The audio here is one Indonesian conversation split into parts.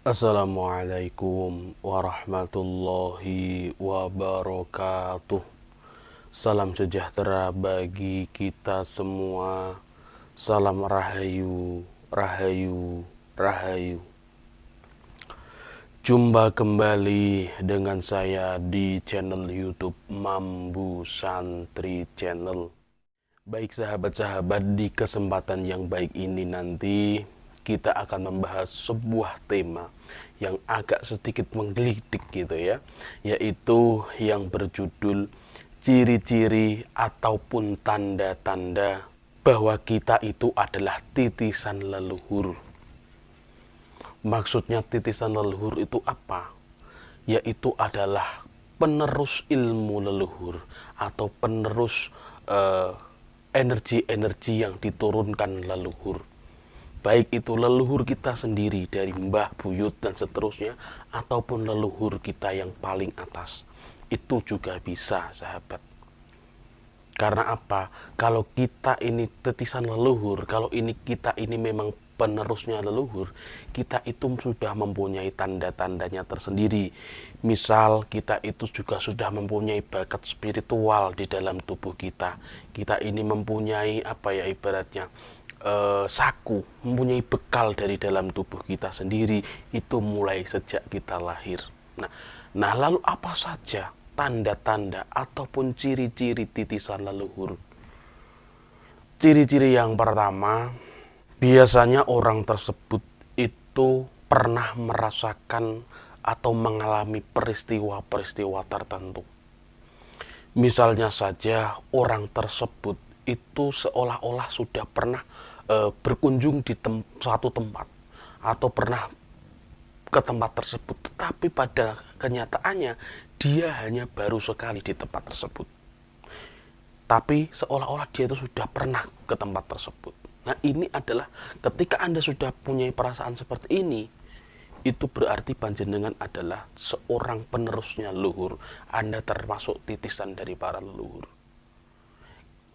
Assalamualaikum warahmatullahi wabarakatuh. Salam sejahtera bagi kita semua. Salam rahayu, rahayu, rahayu. Jumpa kembali dengan saya di channel YouTube Mambu Santri Channel. Baik sahabat-sahabat, di kesempatan yang baik ini nanti kita akan membahas sebuah tema yang agak sedikit menggelitik gitu ya, yaitu yang berjudul ciri-ciri ataupun tanda-tanda bahwa kita itu adalah titisan leluhur. Maksudnya titisan leluhur itu apa? Yaitu adalah penerus ilmu leluhur atau penerus energi-energi yang diturunkan leluhur. Baik itu leluhur kita sendiri dari mbah, buyut, dan seterusnya, ataupun leluhur kita yang paling atas. Itu juga bisa, sahabat. Karena apa? Kalau kita ini titisan leluhur, kalau kita ini memang penerusnya leluhur, kita itu sudah mempunyai tanda-tandanya tersendiri. Misal kita itu juga sudah mempunyai bakat spiritual di dalam tubuh kita. Kita ini mempunyai apa ya ibaratnya, saku, mempunyai bekal dari dalam tubuh kita sendiri, itu mulai sejak kita lahir. Nah, lalu apa saja tanda-tanda ataupun ciri-ciri titisan leluhur? Ciri-ciri yang pertama, biasanya orang tersebut itu pernah merasakan atau mengalami peristiwa-peristiwa tertentu. Misalnya saja orang tersebut itu seolah-olah sudah pernah berkunjung di suatu tempat atau pernah ke tempat tersebut, tetapi pada kenyataannya dia hanya baru sekali di tempat tersebut, tapi seolah-olah dia itu sudah pernah ke tempat tersebut. Nah, ini adalah ketika Anda sudah punya perasaan seperti ini, itu berarti panjenengan adalah seorang penerusnya leluhur. Anda termasuk titisan dari para leluhur.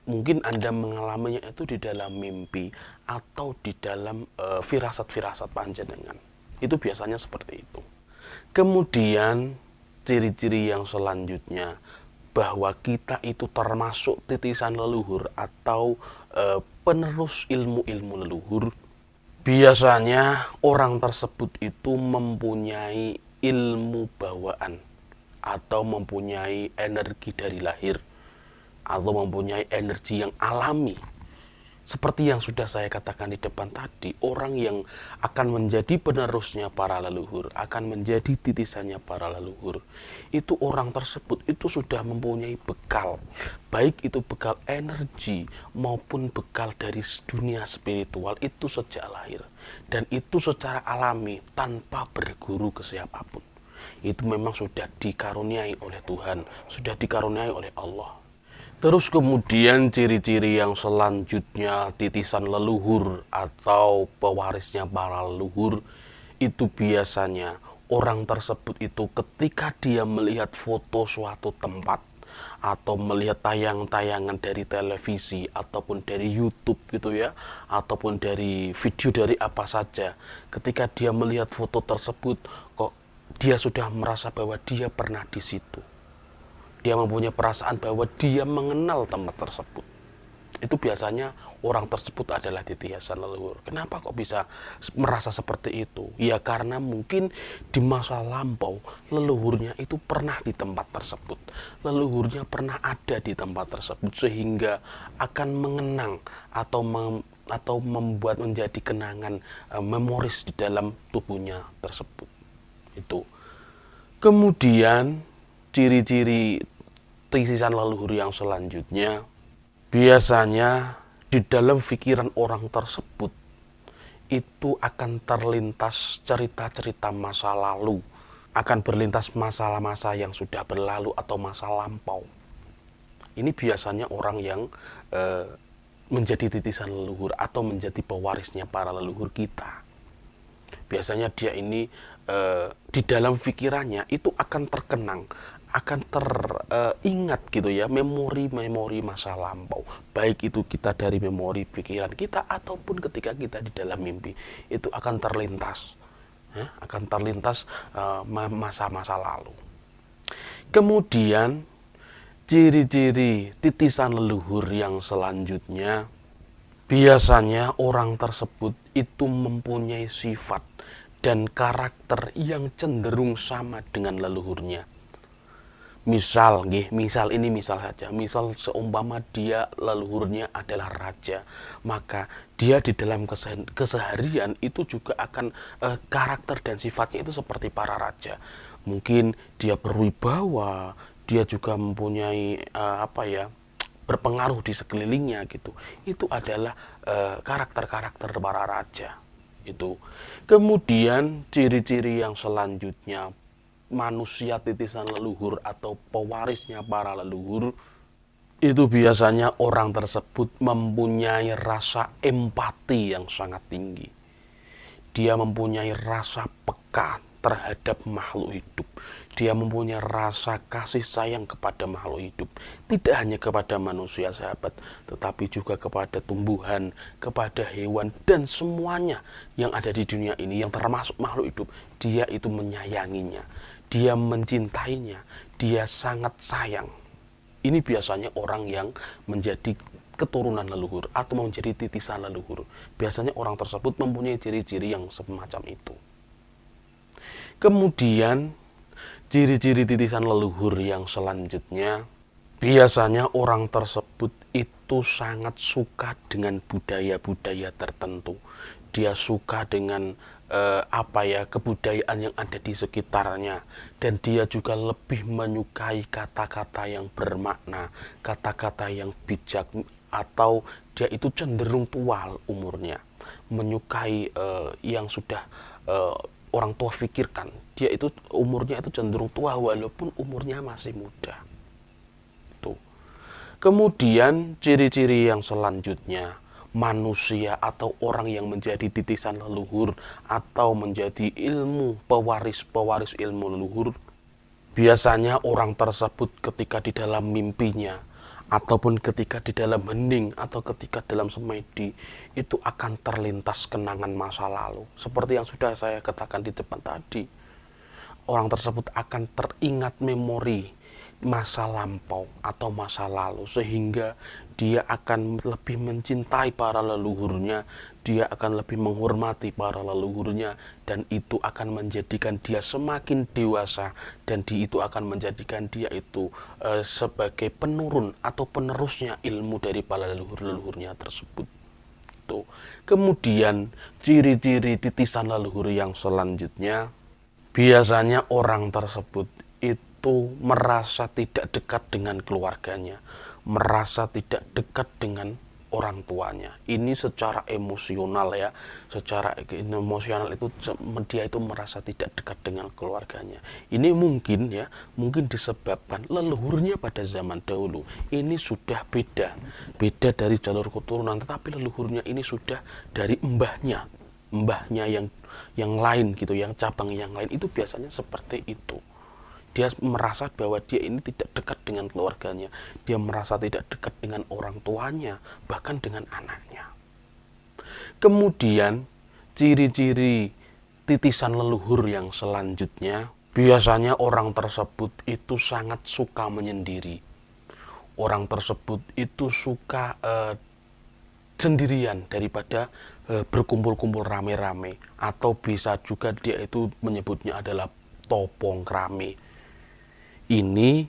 Mungkin Anda mengalaminya itu di dalam mimpi atau di dalam firasat-firasat panjenengan. Itu biasanya seperti itu. Kemudian ciri-ciri yang selanjutnya, bahwa kita itu termasuk titisan leluhur atau penerus ilmu-ilmu leluhur. Biasanya orang tersebut itu mempunyai ilmu bawaan atau mempunyai energi dari lahir, atau mempunyai energi yang alami. Seperti yang sudah saya katakan di depan tadi, orang yang akan menjadi penerusnya para leluhur, akan menjadi titisannya para leluhur, itu orang tersebut itu sudah mempunyai bekal, baik itu bekal energi maupun bekal dari dunia spiritual itu sejak lahir, dan itu secara alami tanpa berguru ke siapapun. Itu memang sudah dikaruniai oleh Tuhan, sudah dikaruniai oleh Allah. Terus kemudian ciri-ciri yang selanjutnya titisan leluhur atau pewarisnya para leluhur, itu biasanya orang tersebut itu ketika dia melihat foto suatu tempat atau melihat tayang-tayangan dari televisi ataupun dari YouTube gitu ya, ataupun dari video dari apa saja, ketika dia melihat foto tersebut, kok dia sudah merasa bahwa dia pernah di situ. Dia mempunyai perasaan bahwa dia mengenal tempat tersebut. Itu biasanya orang tersebut adalah titisan leluhur. Kenapa kok bisa merasa seperti itu? Ya karena mungkin di masa lampau leluhurnya itu pernah di tempat tersebut. Leluhurnya pernah ada di tempat tersebut sehingga akan mengenang atau membuat menjadi kenangan memoris di dalam tubuhnya tersebut. Itu. Kemudian ciri-ciri titisan leluhur yang selanjutnya, biasanya di dalam pikiran orang tersebut itu akan terlintas cerita-cerita masa lalu, akan berlintas masalah-masa yang sudah berlalu atau masa lampau. Ini biasanya orang yang menjadi titisan leluhur atau menjadi pewarisnya para leluhur kita. Biasanya dia ini di dalam pikirannya itu akan terkenang, akan teringat gitu ya, memori-memori masa lampau, baik itu kita dari memori pikiran kita ataupun ketika kita di dalam mimpi, itu akan terlintas. ya, akan terlintas masa-masa lalu. Kemudian ciri-ciri titisan leluhur yang selanjutnya, biasanya orang tersebut itu mempunyai sifat dan karakter yang cenderung sama dengan leluhurnya. Misal saja. Misal seumpama dia leluhurnya adalah raja, maka dia di dalam keseharian itu juga akan karakter dan sifatnya itu seperti para raja. Mungkin dia berwibawa, dia juga mempunyai berpengaruh di sekelilingnya gitu. Itu adalah karakter-karakter para raja. Itu. Kemudian ciri-ciri yang selanjutnya, manusia titisan leluhur atau pewarisnya para leluhur, itu biasanya orang tersebut mempunyai rasa empati yang sangat tinggi. Dia mempunyai rasa peka terhadap makhluk hidup. Dia mempunyai rasa kasih sayang kepada makhluk hidup. Tidak hanya kepada manusia sahabat, tetapi juga kepada tumbuhan, kepada hewan, dan semuanya yang ada di dunia ini, yang termasuk makhluk hidup. Dia itu menyayanginya, dia mencintainya, dia sangat sayang. Ini biasanya orang yang menjadi keturunan leluhur atau menjadi titisan leluhur. Biasanya orang tersebut mempunyai ciri-ciri yang semacam itu. Kemudian ciri-ciri titisan leluhur yang selanjutnya, biasanya orang tersebut itu sangat suka dengan budaya-budaya tertentu. Dia suka dengan kebudayaan yang ada di sekitarnya, dan dia juga lebih menyukai kata-kata yang bermakna, kata-kata yang bijak, atau dia itu cenderung tua umurnya, menyukai yang sudah orang tua pikirkan. Dia itu umurnya itu cenderung tua walaupun umurnya masih muda. Tuh. Kemudian ciri-ciri yang selanjutnya, manusia atau orang yang menjadi titisan leluhur atau menjadi pewaris ilmu leluhur, biasanya orang tersebut ketika di dalam mimpinya ataupun ketika di dalam hening atau ketika dalam semedi itu akan terlintas kenangan masa lalu. Seperti yang sudah saya katakan di depan tadi, orang tersebut akan teringat memori masa lampau atau masa lalu, sehingga dia akan lebih mencintai para leluhurnya, dia akan lebih menghormati para leluhurnya, dan itu akan menjadikan dia semakin dewasa, dan itu akan menjadikan dia itu sebagai penurun atau penerusnya ilmu dari para leluhur-leluhurnya tersebut. Tuh. Kemudian ciri-ciri titisan leluhur yang selanjutnya, biasanya orang tersebut itu merasa tidak dekat dengan keluarganya, merasa tidak dekat dengan orang tuanya. Ini secara emosional ya, secara emosional itu dia itu merasa tidak dekat dengan keluarganya. Ini mungkin disebabkan leluhurnya pada zaman dahulu ini sudah beda dari jalur keturunan, tetapi leluhurnya ini sudah dari mbahnya yang lain gitu, yang cabang yang lain, itu biasanya seperti itu. Dia merasa bahwa dia ini tidak dekat dengan keluarganya, dia merasa tidak dekat dengan orang tuanya, bahkan dengan anaknya. Kemudian ciri-ciri titisan leluhur yang selanjutnya, biasanya orang tersebut itu sangat suka menyendiri. Orang tersebut itu suka sendirian daripada berkumpul-kumpul rame-rame, atau bisa juga dia itu menyebutnya adalah topong rame. Ini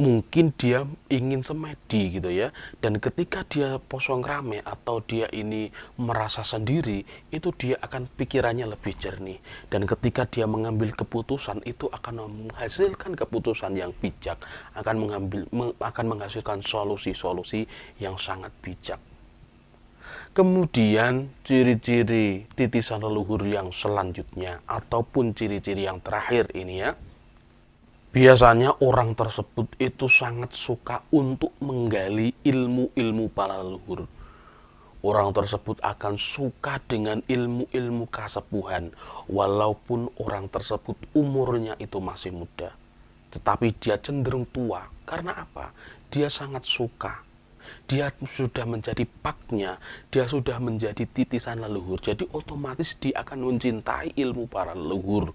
mungkin dia ingin semedi gitu ya, dan ketika dia posong rame atau dia ini merasa sendiri, itu dia akan pikirannya lebih jernih, dan ketika dia mengambil keputusan itu akan menghasilkan keputusan yang bijak, akan menghasilkan solusi-solusi yang sangat bijak. Kemudian ciri-ciri titisan leluhur yang selanjutnya ataupun ciri-ciri yang terakhir ini ya, biasanya orang tersebut itu sangat suka untuk menggali ilmu-ilmu para leluhur. Orang tersebut akan suka dengan ilmu-ilmu kasepuhan, walaupun orang tersebut umurnya itu masih muda. Tetapi dia cenderung tua. Karena apa? Dia sangat suka. dia sudah menjadi paknya, dia sudah menjadi titisan leluhur. Jadi otomatis dia akan mencintai ilmu para leluhur.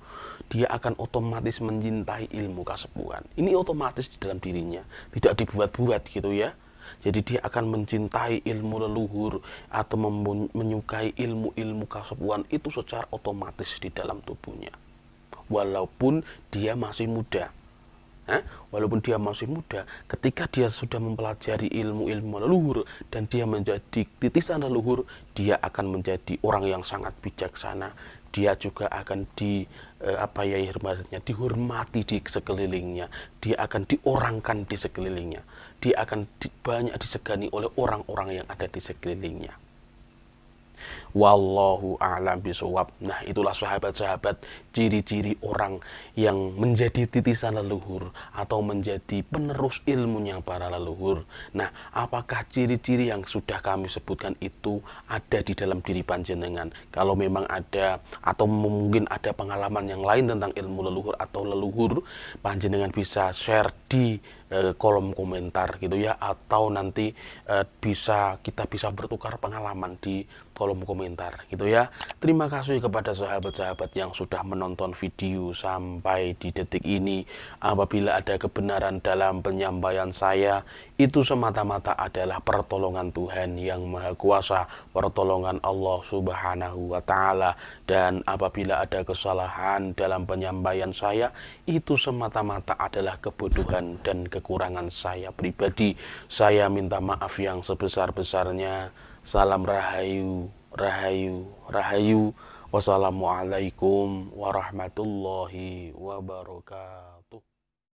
Dia akan otomatis mencintai ilmu kasepuhan. Ini otomatis di dalam dirinya, tidak dibuat-buat gitu ya. Jadi dia akan mencintai ilmu leluhur atau menyukai ilmu-ilmu kasepuhan itu secara otomatis di dalam tubuhnya. Walaupun dia masih muda. Walaupun dia masih muda, ketika dia sudah mempelajari ilmu-ilmu leluhur dan dia menjadi titisan leluhur, dia akan menjadi orang yang sangat bijaksana. Dia juga akan dihormati di sekelilingnya. Dia akan diorangkan di sekelilingnya. Dia akan banyak disegani oleh orang-orang yang ada di sekelilingnya. Wallahu a'lam bishawab. Nah, itulah sahabat-sahabat ciri-ciri orang yang menjadi titisan leluhur atau menjadi penerus ilmunya para leluhur. Nah, apakah ciri-ciri yang sudah kami sebutkan itu ada di dalam diri panjenengan? Kalau memang ada atau mungkin ada pengalaman yang lain tentang ilmu leluhur atau leluhur, panjenengan bisa share di kolom komentar gitu ya, atau nanti kita bisa bertukar pengalaman di kolom komentar gitu ya. Terima kasih kepada sahabat-sahabat yang sudah menonton video sampai di detik ini. Apabila ada kebenaran dalam penyampaian saya, itu semata-mata adalah pertolongan Tuhan yang Maha Kuasa, pertolongan Allah Subhanahu wa Ta'ala. Dan apabila ada kesalahan dalam penyampaian saya, itu semata-mata adalah kebodohan dan kekurangan saya pribadi. Saya minta maaf yang sebesar-besarnya. Salam rahayu, rahayu, rahayu. Wassalamualaikum warahmatullahi wabarakatuh.